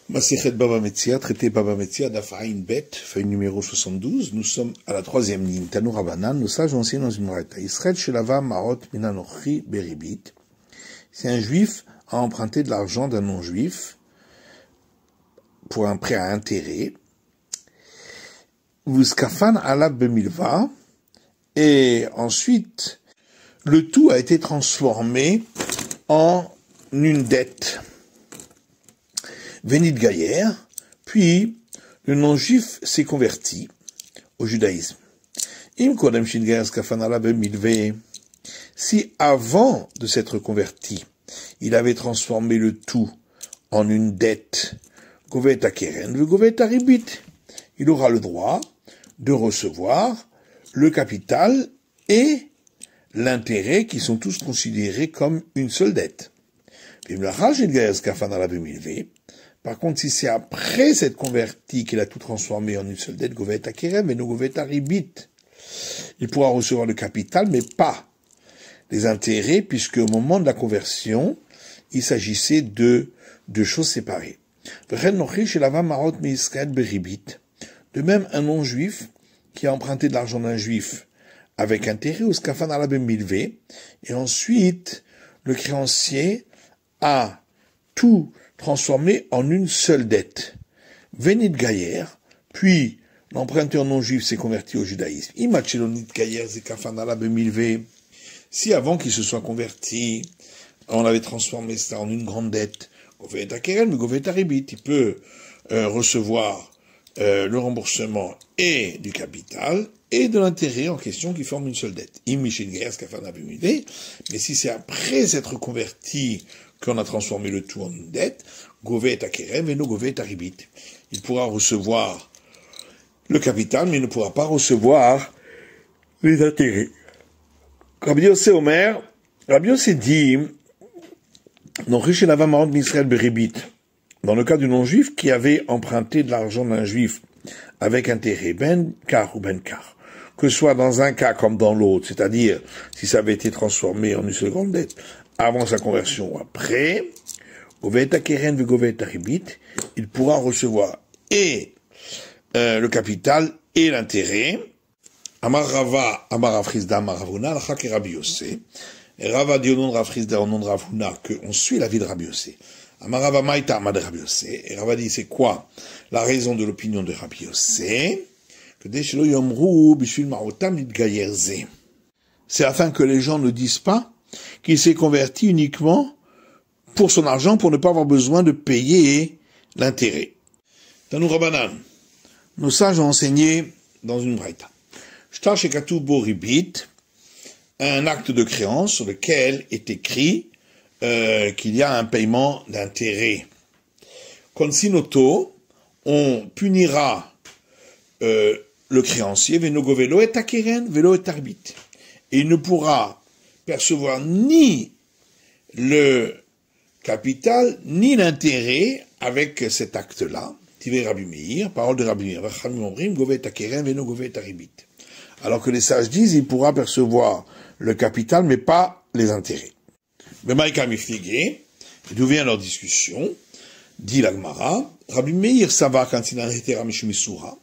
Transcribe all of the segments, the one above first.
Masechet Baba Metzia, traité Baba Metzia, Daf Ayin Bet, feuille numéro 72. Nous sommes à la troisième ligne. Tanu Rabanan, nos sages ont enseigné dans une braïta. Israël Shelava Marot Minanochi Beribit. Si un juif a emprunté de l'argent d'un non-juif pour un prêt à intérêt, Vuskafan Alab Bemilva, et ensuite, le tout a été transformé en une dette. Vénit Gaïère, puis le non-juif s'est converti au judaïsme. Si avant de s'être converti, il avait transformé le tout en une dette, Govet Akeren, le Govet Aribit, il aura le droit de recevoir le capital et l'intérêt qui sont tous considérés comme une seule dette. Par contre, si c'est après s'être converti qu'il a tout transformé en une seule dette, Govet Akerem et no Govet Aribit, il pourra recevoir le capital, mais pas les intérêts, puisque au moment de la conversion, il s'agissait de deux choses séparées. De même, un non-juif qui a emprunté de l'argent d'un juif avec intérêt au skafan alabem milvé, et ensuite, le créancier a tout transformé en une seule dette. Vénit Gaïère, puis l'emprunteur non-juif s'est converti au judaïsme. Imachelonit Gaïère zekafan alabem milvé. Si avant qu'il se soit converti, on avait transformé ça en une grande dette, Govet Akeren, mais Govet Aribit, il peut recevoir le remboursement et du capital et de l'intérêt en question qui forment une seule dette. Mais si c'est après s'être converti qu'on a transformé le tout en une dette, Govet Akerem et no Govet Aribit. Il pourra recevoir le capital, mais il ne pourra pas recevoir les intérêts. Rabbi Yossé Omer, Rabbi Yossé dit, dans le cas du non-juif qui avait emprunté de l'argent d'un juif avec intérêt, ben car ou ben car, que ce soit dans un cas comme dans l'autre, c'est-à-dire si ça avait été transformé en une seule grande dette avant sa conversion ou après, Govet Akeren ve Govet Aribit, il pourra recevoir et le capital et l'intérêt. Amar Rava, Amar Afrizda, Amar Ravuna, l'chak et Rabbi Yossé. Et Rava dit au nom de Rafrizda, au nom de Ravuna, qu'on suit la vie de Rabbi Yossé. Amar Rava Maïta, Amar de Rabbi Yossé. Et Rava dit, c'est quoi la raison de l'opinion de Rabbi Yossé? Que Deshelo Yomru, Bishvil Marotam, Nidgayerze. C'est afin que les gens ne disent pas qu'il s'est converti uniquement pour son argent, pour ne pas avoir besoin de payer l'intérêt. Tanou Rabanan, nos sages ont enseigné dans une braïta. Shtar Shekatu Boribit, un acte de créance sur lequel est écrit qu'il y a un paiement d'intérêt. Consinoto, on punira le créancier, venogovelo et akeren, velo et arbit. Et il ne pourra percevoir ni le capital, ni l'intérêt avec cet acte-là. Tivé Rabbi Meir, parole de Rabbi Meir, vachamim omrim, govet akeren, veno govet arbit. Alors que les sages disent, il pourra percevoir le capital, mais pas les intérêts. Mais Maïka Mifligé, d'où vient leur discussion, dit l'Agmara, Rabbi Meir Sava Kantina Hetera Mishumisura,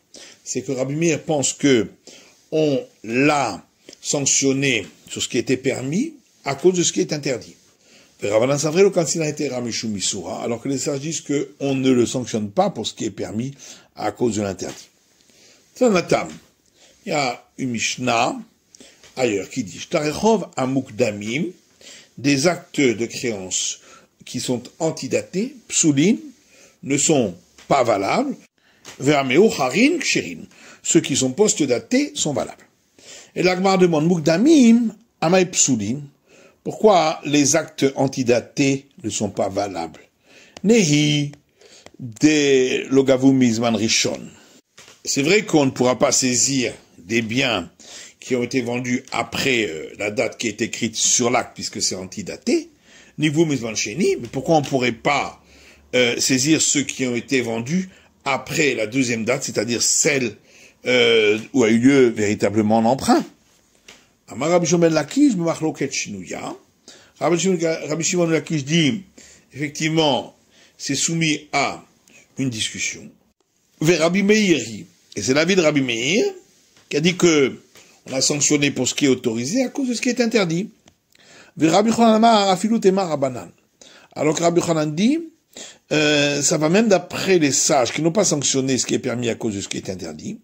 c'est que Rabbi Meir pense que on l'a sanctionné sur ce qui était permis à cause de ce qui est interdit. Alors que les sages disent qu'on ne le sanctionne pas pour ce qui est permis à cause de l'interdit. Tanatam, il y a une Mishnah ailleurs qui dit Shtarechov Amukdamim, des actes de créance qui sont antidatés, psoulin, ne sont pas valables, Vermeo Harin Ksherin, ceux qui sont post-datés sont valables. Et l'Agmar demande Mukdamim Amay Psoulin, pourquoi les actes antidatés ne sont pas valables? Nehi de Logavu Mizman Rishon. C'est vrai qu'on ne pourra pas saisir des biens qui ont été vendus après la date qui est écrite sur l'acte, puisque c'est antidaté, ni vous, Mizman Sheni, mais pourquoi on ne pourrait pas saisir ceux qui ont été vendus après la deuxième date, c'est-à-dire celle où a eu lieu véritablement l'emprunt? Amar Rabbi Shimon Lakish, Machloket Shinouya. Rabbi Shimon Lakish dit, effectivement, c'est soumis à une discussion. Vers Rabbi Meir, et c'est l'avis de Rabbi Meir, qui a dit que on a sanctionné pour ce qui est autorisé à cause de ce qui est interdit. Vers Rabbi Yochanan Afilut Emar Rabanan. Alors que Rabbi Yochanan dit, ça va même d'après les sages qui n'ont pas sanctionné ce qui est permis à cause de ce qui est interdit.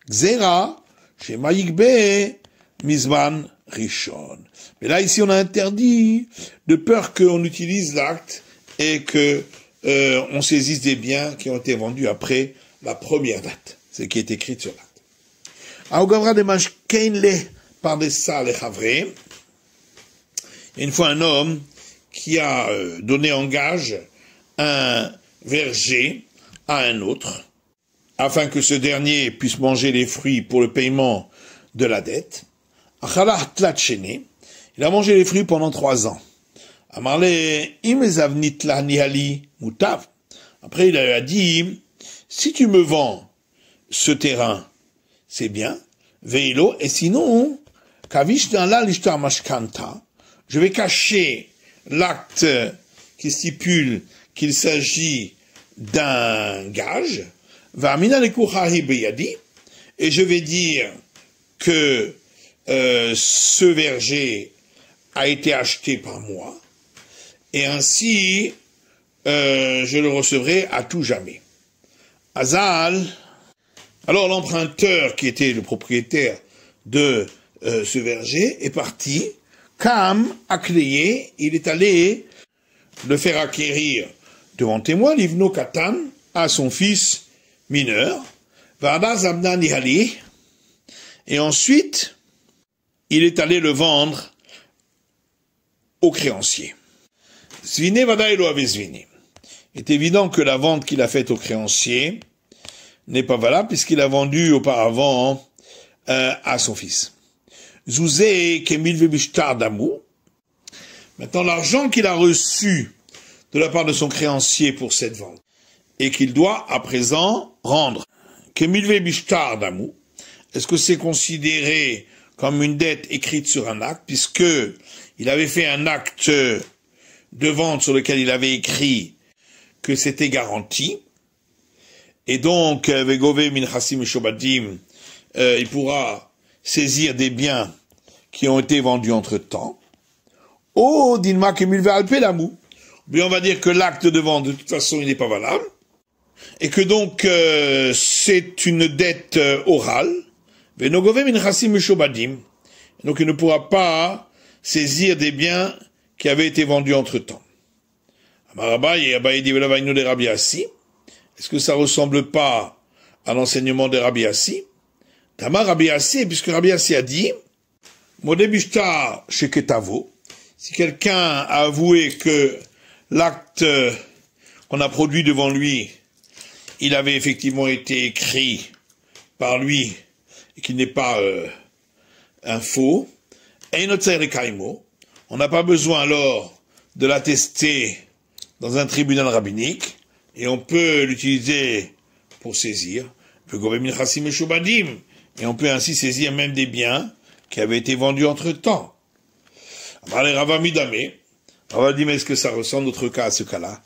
Xera, chez Maïkbe, Mizman, Rishon. Mais là, ici, on a interdit de peur qu'on utilise l'acte et que on saisisse des biens qui ont été vendus après la première date, ce qui est écrit sur l'acte. Aogavra de Mashkeinle par des salles et une fois un homme qui a donné en gage un verger à un autre, afin que ce dernier puisse manger les fruits pour le paiement de la dette. Il a mangé les fruits pendant 3 ans. Après, il a dit, si tu me vends ce terrain, c'est bien, veilo, et sinon, je vais cacher l'acte qui stipule qu'il s'agit d'un gage, et je vais dire que ce verger a été acheté par moi, et ainsi je le recevrai à tout jamais. Azal, alors l'emprunteur qui était le propriétaire de ce verger est parti, Kam a cléé, il est allé le faire acquérir devant témoin, Livno Katan, à son fils mineur, Vada Zabna Nihali, et ensuite, il est allé le vendre au créancier. Svine Vada Elo avait Svine. Il est évident que la vente qu'il a faite au créancier n'est pas valable puisqu'il a vendu auparavant à son fils. Zouzé Kemil Vebishtar Damou. Maintenant, l'argent qu'il a reçu de la part de son créancier pour cette vente et qu'il doit à présent rendre. Kemil Vebishtar Damou. Est-ce que c'est considéré comme une dette écrite sur un acte puisque il avait fait un acte de vente sur lequel il avait écrit que c'était garanti, et donc, Vegove Minchasim Shobadim, il pourra saisir des biens qui ont été vendus entre-temps. Oh, Dinma Kemilve Alpelamou. Mais on va dire que l'acte de vente, de toute façon, il n'est pas valable, et que donc, c'est une dette orale. Venogove Minchasim Shobadim. Donc, il ne pourra pas saisir des biens qui avaient été vendus entre-temps. Est-ce que ça ressemble pas à l'enseignement de Rabbi Assi? Tamar Rabbi Assi, puisque Rabbi Assi a dit, Modebishtar sheketavo, si quelqu'un a avoué que l'acte qu'on a produit devant lui, il avait effectivement été écrit par lui, et qu'il n'est pas un faux, on n'a pas besoin alors de l'attester dans un tribunal rabbinique, et on peut l'utiliser pour saisir, et on peut ainsi saisir même des biens qui avaient été vendus entre-temps. Rava dit, mais est-ce que ça ressemble notre cas à ce cas-là?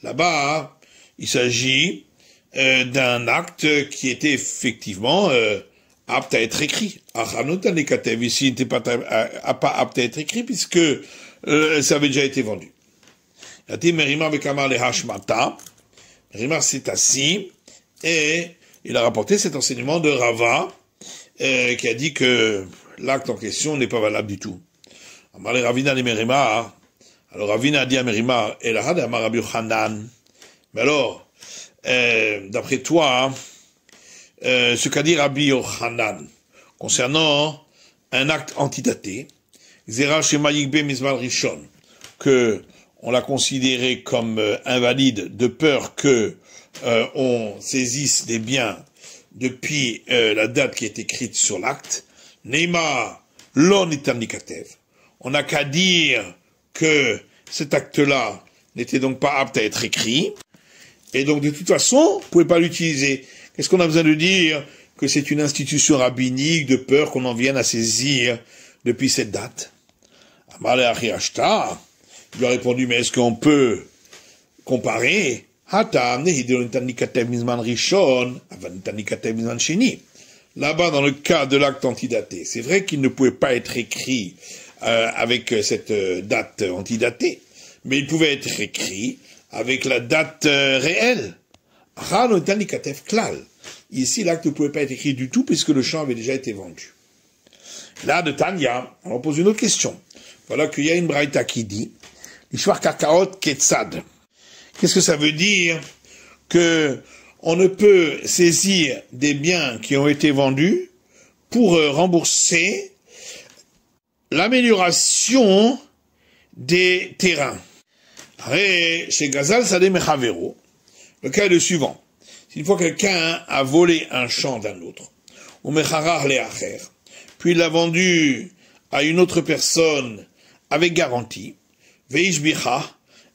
Là-bas, il s'agit d'un acte qui était effectivement apte à être écrit. Ici, il n'était pas apte à être écrit puisque ça avait déjà été vendu. Merimar s'est assis et il a rapporté cet enseignement de Rava qui a dit que l'acte en question n'est pas valable du tout. Alors Ravina a dit à Merimar, mais alors, d'après toi, ce qu'a dit Rabbi Yochanan concernant un acte antidaté, que on l'a considéré comme invalide de peur que on saisisse des biens depuis la date qui est écrite sur l'acte. Neymar lon itanikatev. On n'a qu'à dire que cet acte-là n'était donc pas apte à être écrit, et donc de toute façon, vous pouvez pas l'utiliser. Qu'est-ce qu'on a besoin de dire? Que c'est une institution rabbinique de peur qu'on en vienne à saisir depuis cette date. Il lui a répondu, mais est-ce qu'on peut comparer, là-bas, dans le cas de l'acte antidaté, c'est vrai qu'il ne pouvait pas être écrit avec cette date antidatée, mais il pouvait être écrit avec la date réelle. Ici, l'acte ne pouvait pas être écrit du tout puisque le champ avait déjà été vendu. Là, de Tanya, on pose une autre question. Voilà qu'il y a une braïta qui dit l'ishvar kakaot ketzad. Qu'est-ce que ça veut dire? Que on ne peut saisir des biens qui ont été vendus pour rembourser l'amélioration des terrains. Chez Gazal Sadeh Mechavero, le cas est le suivant. Une fois quelqu'un a volé un champ d'un autre, ou mecharar leacher, puis il l'a vendu à une autre personne avec garantie, veishbicha,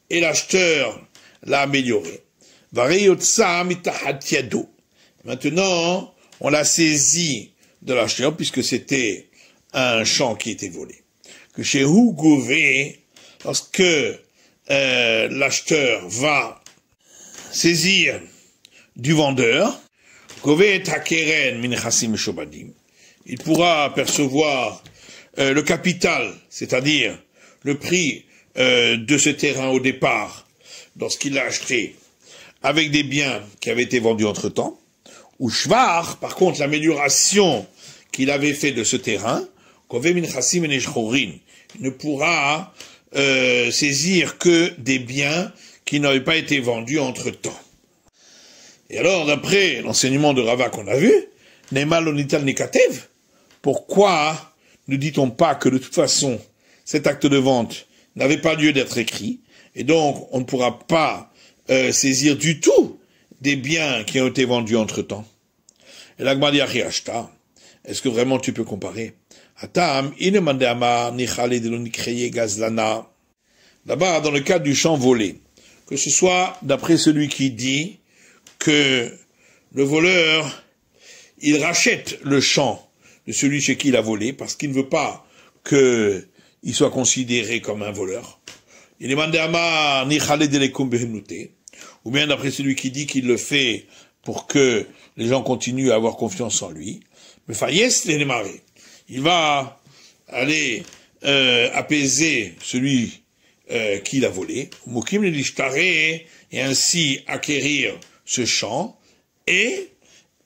et l'acheteur l'a amélioré. Vareyotsa mitahat yado. Maintenant, on l'a saisi de l'acheteur puisque c'était un champ qui était volé. Que chez Hugové, lorsque l'acheteur va saisir du vendeur, il pourra percevoir le capital, c'est-à-dire le prix de ce terrain au départ, lorsqu'il l'a acheté, avec des biens qui avaient été vendus entre-temps, ou shvar, par contre, l'amélioration qu'il avait fait de ce terrain, il ne pourra saisir que des biens qui n'avaient pas été vendus entre-temps. Et alors, d'après l'enseignement de Rava qu'on a vu, Nemal Onital Nekatev, pourquoi ne dit-on pas que de toute façon, cet acte de vente n'avait pas lieu d'être écrit, et donc on ne pourra pas saisir du tout des biens qui ont été vendus entre-temps. Et l'Agma dit Achriashta, est-ce que vraiment tu peux comparer? Atam, Inemandama, Nichale de l'Onikreye Gazlana. Là-bas, dans le cadre du champ volé, que ce soit d'après celui qui dit que le voleur, il rachète le champ de celui chez qui il a volé parce qu'il ne veut pas qu'il soit considéré comme un voleur. Il est mandé à ou bien d'après celui qui dit qu'il le fait pour que les gens continuent à avoir confiance en lui. Mais Fayès les démarrer. Il va aller apaiser celui qui l'a volé, Mokim et ainsi acquérir ce champ, et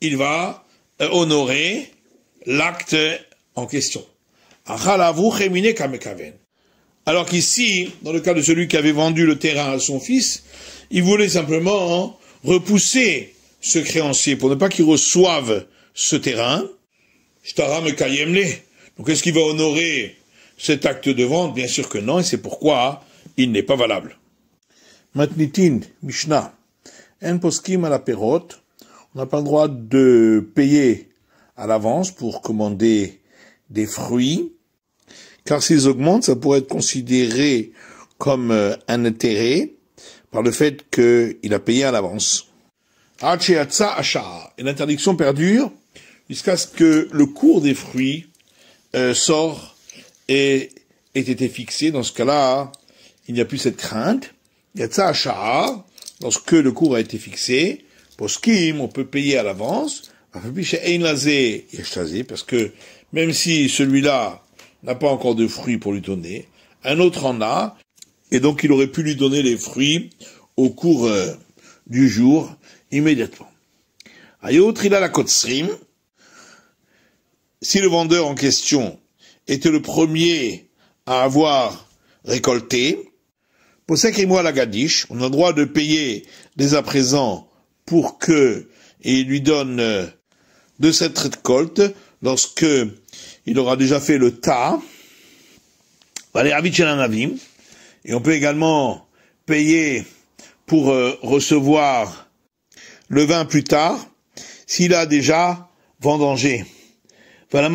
il va honorer l'acte en question. Alors qu'ici, dans le cas de celui qui avait vendu le terrain à son fils, il voulait simplement repousser ce créancier pour ne pas qu'il reçoive ce terrain. Donc est-ce qu'il va honorer cet acte de vente? Bien sûr que non, et c'est pourquoi il n'est pas valable. Matnitin, Mishnah. En poskim à la perote, on n'a pas le droit de payer à l'avance pour commander des fruits, car s'ils augmentent, ça pourrait être considéré comme un intérêt par le fait qu'il a payé à l'avance. Et l'interdiction perdure jusqu'à ce que le cours des fruits sort et ait été fixé. Dans ce cas-là, il n'y a plus cette crainte. Yatsa Asha'ar, lorsque le cours a été fixé, poskim, on peut payer à l'avance, parce que même si celui-là n'a pas encore de fruits pour lui donner, un autre en a, et donc il aurait pu lui donner les fruits au cours du jour, immédiatement. Ayot Rila la Kotsrim, si le vendeur en question était le premier à avoir récolté, Posek et moi la Gadish, on a le droit de payer dès à présent pour que il lui donne de cette récolte lorsque il aura déjà fait le tas. Et on peut également payer pour recevoir le vin plus tard s'il a déjà vendangé. On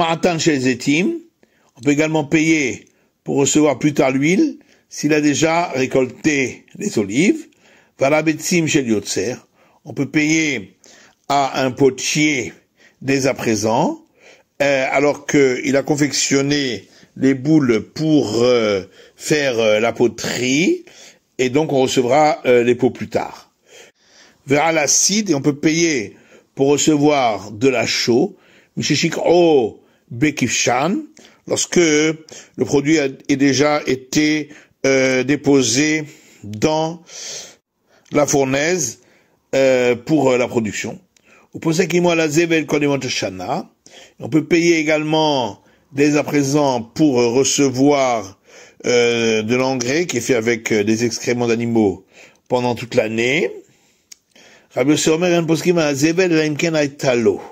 peut également payer pour recevoir plus tard l'huile s'il a déjà récolté les olives. On peut payer à un potier dès à présent, alors qu'il a confectionné les boules pour faire la poterie, et donc on recevra les pots plus tard. Vers l'acide, et on peut payer pour recevoir de la chaux, Mishishikro Bekifshan, lorsque le produit a déjà été déposé dans la fournaise pour la production. On peut payer également dès à présent pour recevoir de l'engrais qui est fait avec des excréments d'animaux pendant toute l'année. Rabbi Yossi Omer en poskim à Zevel la imken aitalo.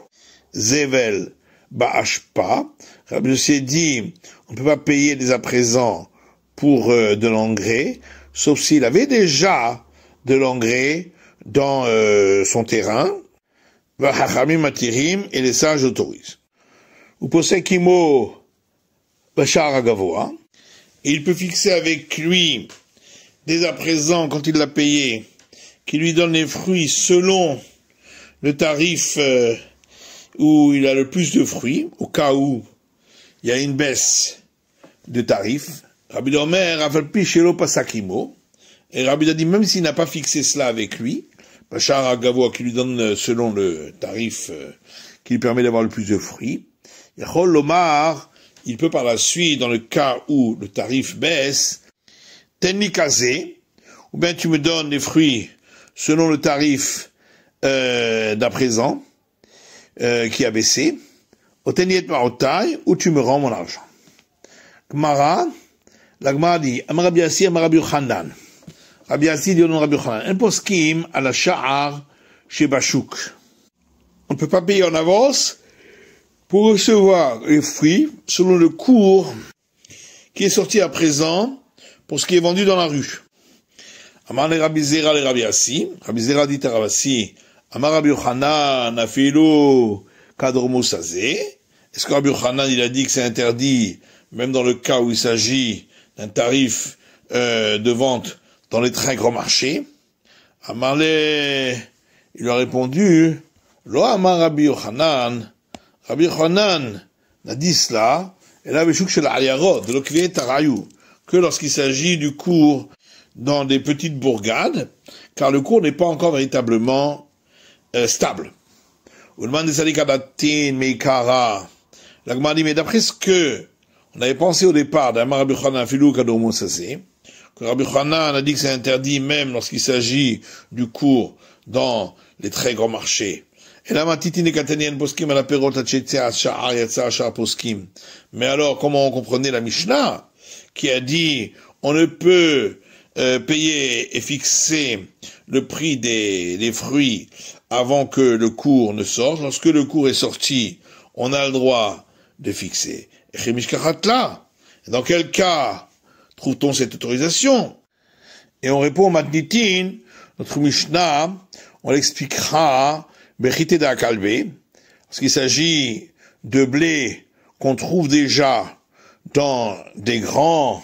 Zevel ba'ashpa. Rabbi Yossi dit, on ne peut pas payer dès à présent pour de l'engrais, sauf s'il avait déjà de l'engrais dans son terrain. Va'chachamim matirim, et les sages autorisent. Ou posek imo bashar agavoa. Il peut fixer avec lui, dès à présent, quand il l'a payé, qui lui donne les fruits selon le tarif où il a le plus de fruits, au cas où il y a une baisse de tarif. Rabbi Omer afalpi shelo pasakimo, et Rabbi a dit même s'il n'a pas fixé cela avec lui, Bachar Agavoa qui lui donne selon le tarif qui lui permet d'avoir le plus de fruits, Yachol Lomar, il peut par la suite, dans le cas où le tarif baisse, tenni kazé, ou bien tu me donnes des fruits selon le tarif d'à présent, qui a baissé, oteniet maotai, ou tu me rends mon argent. Gemara, la Gemara dit, Amar Rabbi Yassi, Amar Rabbi Yochanan. Rabbi Yassi dit au nom de Rabbi Yochanan, un poskim à la sha'ar chez Bachouk. On ne peut pas payer en avance pour recevoir les fruits selon le cours qui est sorti à présent pour ce qui est vendu dans la rue. Amar le Rabbi Zera le Rabbi Yassi. Rabbi Zera dit à Rabbi Yassi, Amar Rabbi Yochanan, afilo kadromo sazé. Est-ce que Rabbi Yochanan, il a dit que c'est interdit, même dans le cas où il s'agit d'un tarif de vente dans les très grands marchés? Amar le, il lui a répondu, Lo Amar Rabbi Yochanan. Rabbi Yochanan n'a dit cela, et là, de l'okviet tarayou, que lorsqu'il s'agit du cours dans des petites bourgades, car le cours n'est pas encore véritablement stable. On demande des salikadatin, meikara. La Gemara dit, mais d'après ce que on avait pensé au départ d'Amar Rabbi Yochanan filou kadomo sasé, que Rabbi Yochanan a dit que c'est interdit même lorsqu'il s'agit du cours dans les très grands marchés. Et là, poskim à la perot poskim. Mais alors, comment on comprenait la Mishnah, qui a dit, on ne peut payer et fixer le prix des fruits avant que le cours ne sorte. Lorsque le cours est sorti, on a le droit de fixer. Et dans quel cas trouve-t-on cette autorisation? Et on répond au Matnitin, notre Mishnah, on l'expliquera, Bechite d'Akalbe, parce qu'il s'agit de blé qu'on trouve déjà dans des grands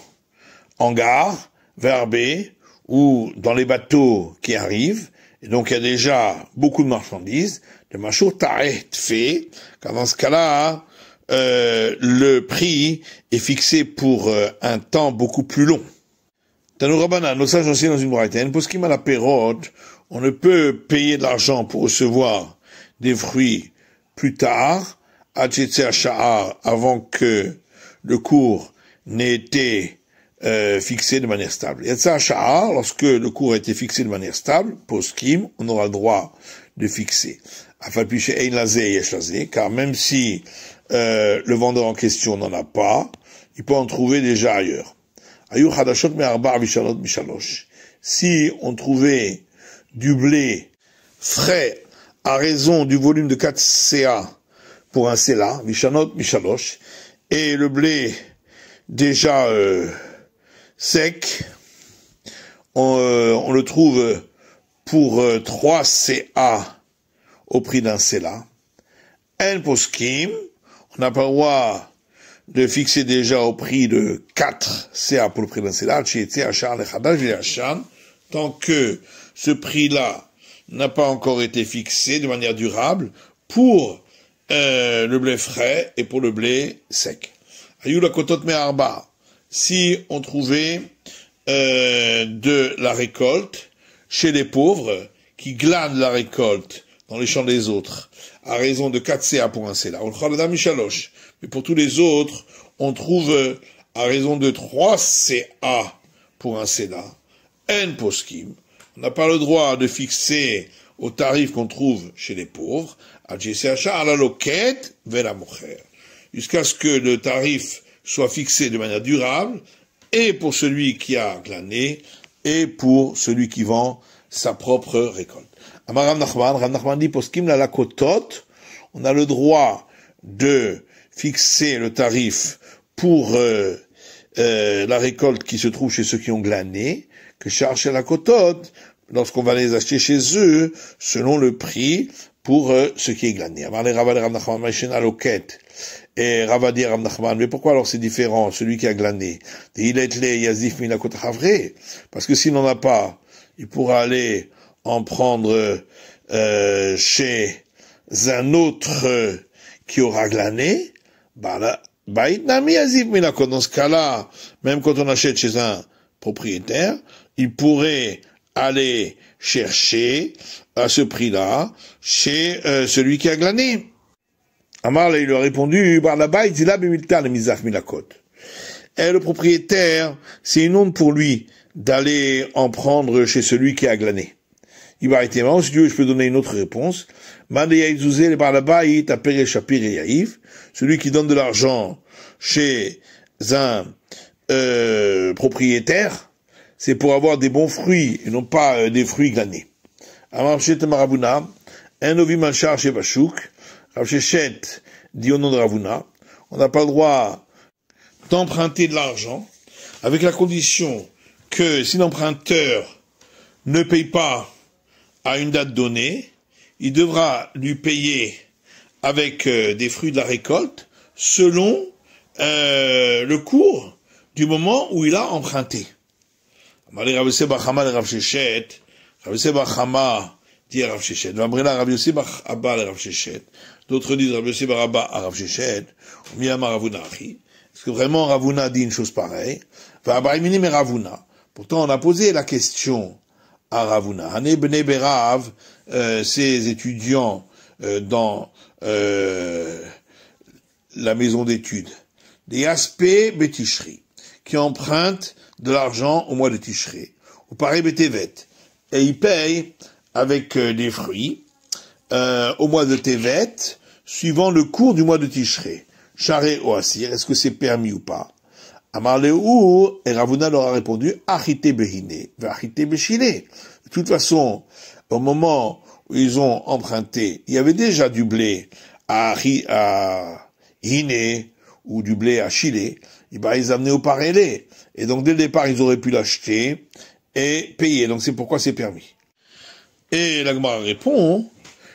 hangars, verbés, ou dans les bateaux qui arrivent, et donc il y a déjà beaucoup de marchandises, de Machour Ta'et fait, car dans ce cas-là, le prix est fixé pour un temps beaucoup plus long. Tanou Rabbanan, nos sages enseignent dans une braïta, pour ce qui m'a la période, on ne peut payer de l'argent pour recevoir des fruits plus tard, avant que le cours n'ait été fixé de manière stable. Lorsque le cours a été fixé de manière stable, poskim, on aura le droit de fixer. Car même si le vendeur en question n'en a pas, il peut en trouver déjà ailleurs. Si on trouvait du blé frais à raison du volume de 4 CA pour un CELA, Mishanot, Mishalosh, et le blé déjà sec, on le trouve pour 3 CA au prix d'un CELA. En poskim, on n'a pas le droit de fixer déjà au prix de 4 CA pour le prix d'un CELA, tant que ce prix-là n'a pas encore été fixé de manière durable pour le blé frais et pour le blé sec. Ayou la kotot me arba. Si on trouvait de la récolte chez les pauvres qui glanent la récolte dans les champs des autres à raison de 4 CA pour un CELA. Mais pour tous les autres, on trouve à raison de 3 CA pour un CELA. En poskim. On n'a pas le droit de fixer au tarif qu'on trouve chez les pauvres, jusqu'à ce que le tarif soit fixé de manière durable, et pour celui qui a glané, et pour celui qui vend sa propre récolte. Amar Rav Nachman dit, poskim la lakotot, on a le droit de fixer le tarif pour la récolte qui se trouve chez ceux qui ont glané, que charge la cotote, lorsqu'on va les acheter chez eux, selon le prix pour ce qui est glané. Amar les Rav Nachman, Maïchen Aloket, et Ravadi Rav Nachman, mais pourquoi alors c'est différent, celui qui a glané? Parce que s'il n'en a pas, il pourra aller en prendre chez un autre qui aura glané, dans ce cas-là, même quand on achète chez un propriétaire, il pourrait aller chercher à ce prix-là chez celui qui a glané. Amar, il lui a répondu, et le propriétaire, c'est une honte pour lui d'aller en prendre chez celui qui a glané. Il va arrêter. Si tu veux, je peux donner une autre réponse. Celui qui donne de l'argent chez un propriétaire, c'est pour avoir des bons fruits, et non pas des fruits glanés. Amar Maravuna, un ovi manchar chez Bachouk, Rav Shechet dit au nom de Ravuna, on n'a pas le droit d'emprunter de l'argent, avec la condition que si l'emprunteur ne paye pas à une date donnée, il devra lui payer avec des fruits de la récolte selon le cours du moment où il a emprunté. Rav Seba Rav Shechet dit Rav Shechet. Rav Seba Abba Rav Shechet. D'autres disent Rav Seba Abba à Rav Shechet. Miyama Ravuna. Est-ce que vraiment Ravuna dit une chose pareille? Mais Ravuna. Pourtant, on a posé la question à Ravuna. Hané Bnei Berav, ces étudiants dans la maison d'études, des aspects Betishri, qui empruntent de l'argent au mois de Tishri, ou pareil Betevet, et ils payent avec des fruits au mois de Tevet, suivant le cours du mois de Tishri. Charé ou Assir, est-ce que c'est permis ou pas? Amar Leou, et Ravuna leur a répondu, Achite Behine, Achite Beshine. De toute façon, au moment où ils ont emprunté, il y avait déjà du blé à Hine, ou du blé à Chile, et ben, ils amenaient au parélé. Et donc, dès le départ, ils auraient pu l'acheter et payer. Donc, c'est pourquoi c'est permis. Et la Gemara répond,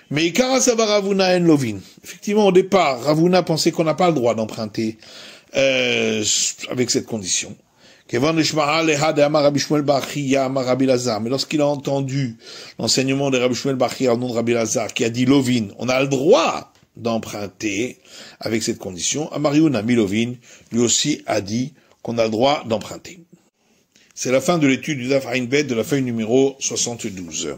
mais Ikara Sava Ravuna en Lovin. Effectivement, au départ, Ravuna pensait qu'on n'a pas le droit d'emprunter avec cette condition. Mais lorsqu'il a entendu l'enseignement de Rabbi Shmuel Bachia au nom de Rabbi Lazar, qui a dit Lovin, on a le droit d'emprunter avec cette condition, Amariuna Milovin, lui aussi a dit qu'on a le droit d'emprunter. C'est la fin de l'étude du Daf Ayin Bet de la feuille numéro 72.